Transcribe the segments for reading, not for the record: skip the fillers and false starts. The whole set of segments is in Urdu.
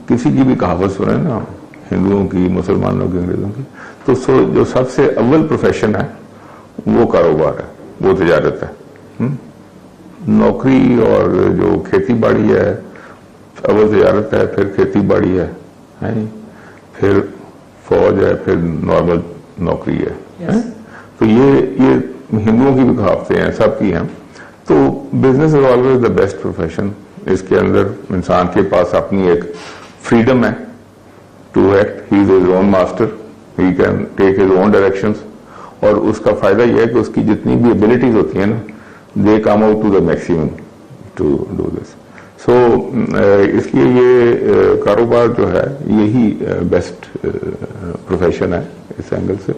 کسی کی بھی کہاوت سنیں نا، ہندوؤں کی، مسلمانوں کی، انگریزوں کی، تو جو سب سے اول پروفیشن ہے وہ کاروبار ہے، وہ تجارت ہے۔ نوکری اور جو کھیتی باڑی ہے، اول تجارت ہے، پھر کھیتی باڑی ہے، پھر فوج ہے، پھر نارمل نوکری ہے۔ تو یہ ہندوؤں کی بھی کہاوتیں ہیں، سب کی ہیں۔ تو business is always the best profession. اس کے اندر انسان کے پاس اپنی ایک فریڈم ہے to act, he is his own master, he can take his own directions, اور اس کا فائدہ یہ ہے کہ اس کی جتنی بھی ایبلٹیز ہوتی ہیں نا، they come out to the maximum to do this. So اس لیے یہ کاروبار جو ہے یہی بیسٹ پروفیشن ہے اس اینگل سے،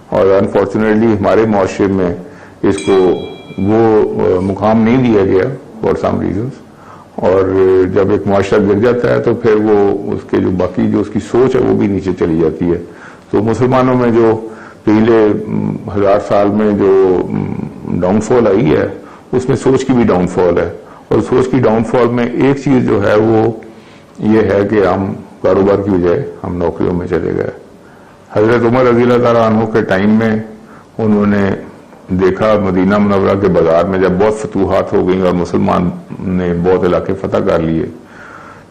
اور انفارچونیٹلی ہمارے معاشرے میں اس کو وہ مقام نہیں دیا گیا فار سم ریزنس، اور جب ایک معاشرہ گر جاتا ہے تو پھر وہ اس کے جو باقی جو اس کی سوچ ہے وہ بھی نیچے چلی جاتی ہے۔ تو مسلمانوں میں جو پچھلے 1000 سال میں جو ڈاؤن فال آئی ہے، اس میں سوچ کی بھی ڈاؤن فال ہے، اور سوچ کی ڈاؤن فال میں ایک چیز جو ہے وہ یہ ہے کہ ہم کاروبار کی بجائے ہم نوکریوں میں چلے گئے۔ حضرت عمر رضی اللہ تعالیٰ عنہ کے ٹائم میں انہوں نے دیکھا مدینہ منورہ کے بازار میں جب بہت فتوحات ہو گئیں اور مسلمان نے بہت علاقے فتح کر لیے،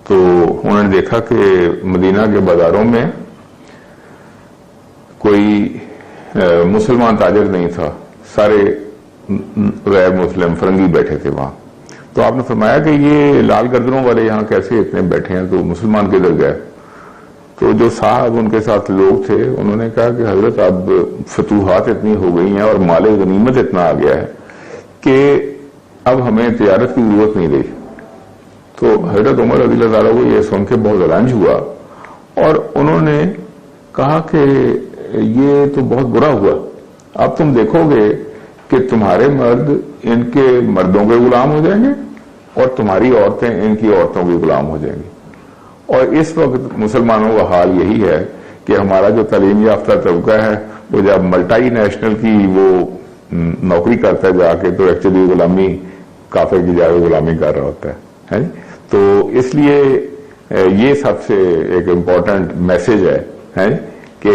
تو انہوں نے دیکھا کہ مدینہ کے بازاروں میں کوئی مسلمان تاجر نہیں تھا، سارے غیر مسلم فرنگی بیٹھے تھے وہاں۔ تو آپ نے فرمایا کہ یہ لال گردنوں والے یہاں کیسے اتنے بیٹھے ہیں، تو مسلمان کدھر گئے؟ تو جو صاحب ان کے ساتھ لوگ تھے انہوں نے کہا کہ حضرت اب فتوحات اتنی ہو گئی ہیں اور مال غنیمت اتنا آ گیا ہے کہ اب ہمیں تجارت کی ضرورت نہیں رہی۔ تو حضرت عمر رضی اللہ تعالیٰ کو یہ سن کے بہت رنج ہوا، اور انہوں نے کہا کہ یہ تو بہت برا ہوا، اب تم دیکھو گے کہ تمہارے مرد ان کے مردوں کے غلام ہو جائیں گے اور تمہاری عورتیں ان کی عورتوں کے غلام ہو جائیں گی۔ اور اس وقت مسلمانوں کا حال یہی ہے کہ ہمارا جو تعلیم یافتہ طبقہ ہے وہ جب ملٹی نیشنل کی وہ نوکری کرتا ہے جا کے، تو ایکچولی غلامی کافر کی جگہ غلامی کر رہا ہوتا ہے۔ تو اس لیے یہ سب سے ایک امپورٹنٹ میسج ہے کہ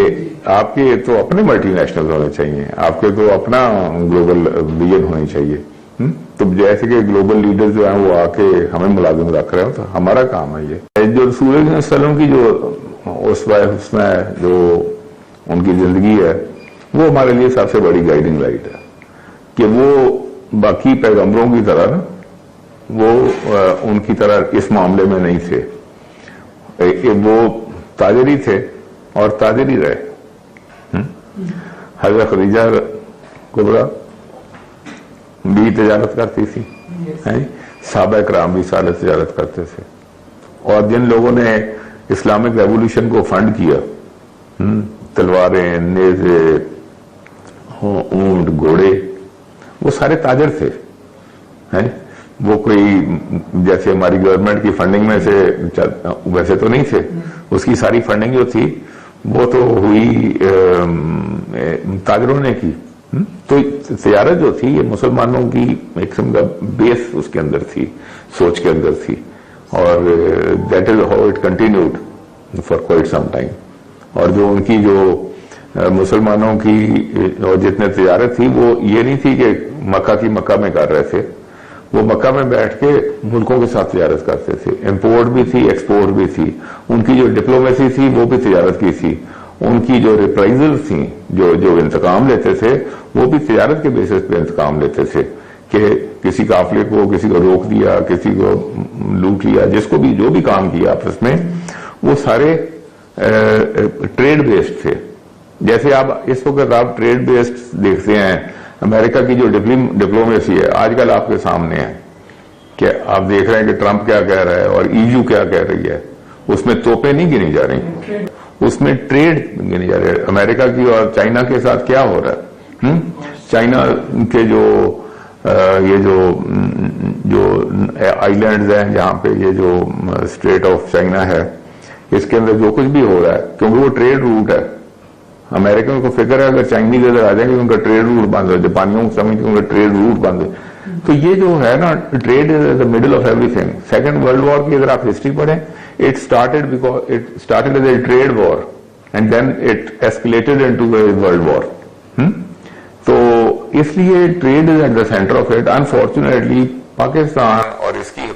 آپ کے تو اپنے ملٹی نیشنل ہونے چاہیے، آپ کے تو اپنا گلوبل ویژن ہونی چاہیے۔ تو جیسے کہ گلوبل لیڈر جو ہیں وہ آ کے ہمیں ملازم رکھ رہے ہو، تو ہمارا کام ہے یہ۔ جو رسول اللہ صلی اللہ علیہ وسلم کی جو اسوہ حسنہ ہے، جو ان کی زندگی ہے، وہ ہمارے لیے سب سے بڑی گائیڈنگ لائٹ ہے کہ وہ باقی پیغمبروں کی طرح وہ ان کی طرح اس معاملے میں نہیں تھے، وہ تاجر ہی تھے اور تاجر ہی رہے۔ حضرت خدیجہ کبریٰ بھی تجارت کرتی تھی، صحابہ کرام بھی سارے تجارت کرتے تھے، اور جن لوگوں نے اسلامک ریولوشن کو فنڈ کیا، تلواریں، نیزے، اونٹ، گھوڑے، وہ سارے تاجر تھے۔ وہ کوئی جیسے ہماری گورنمنٹ کی فنڈنگ میں سے ویسے تو نہیں تھے، اس کی ساری فنڈنگ جو تھی وہ تو ہوئی تاجروں نے کی۔ تو تجارت جو تھی یہ مسلمانوں کی ایک قسم کا بیس اس کے اندر تھی، سوچ کے اندر تھی، اور that is how it continued for quite some time. اور جو ان کی جو مسلمانوں کی اور جتنے تجارت تھی وہ یہ نہیں تھی کہ مکہ کی مکہ میں کر رہے تھے، وہ مکہ میں بیٹھ کے ملکوں کے ساتھ تجارت کرتے تھے، امپورٹ بھی تھی، ایکسپورٹ بھی تھی، ان کی جو ڈپلومیسی تھی وہ بھی تجارت کی تھی، ان کی جو ریپرائزل تھیں، جو انتقام لیتے تھے وہ بھی تجارت کے بیسس پہ انتقام لیتے تھے، کہ کسی قافلے کو کسی کو روک دیا، کسی کو لوٹ لیا، جس کو بھی جو بھی کام کیا آپس میں، وہ سارے ٹریڈ بیسڈ تھے۔ جیسے آپ اس وقت آپ ٹریڈ بیسڈ دیکھتے ہیں، امریکہ کی جو ڈپلومیسی ہے آج کل آپ کے سامنے ہے کہ آپ دیکھ رہے ہیں کہ ٹرمپ کیا کہہ رہا ہے اور EU کیا کہہ رہی ہے، اس میں توپیں نہیں گنی جا رہی، اس میں ٹریڈ گنی جا رہی ہے۔ امریکہ کی اور چائنا کے ساتھ کیا ہو رہا ہے، چائنا کے یہ جو آئی لینڈز ہیں جہاں پہ یہ جو اسٹریٹ آف چائنا ہے، اس کے اندر جو کچھ بھی ہو رہا ہے کیونکہ وہ ٹریڈ روٹ ہے، امریکن کو فکر ہے اگر چائنیز ادھر آ جائیں گے ان کا ٹریڈ روٹ بند ہے، جاپانیوں کو سمجھتے ہیں ان کا ٹریڈ روٹ بند ہے۔ تو یہ جو ہے نا trade is the middle of everything. Second world war کی اگر آپ ہسٹری پڑھیں، it started as a trade war and then it escalated into a world war. تو اس لیے trade is at the center of it. Unfortunately Pakistan اور اس کی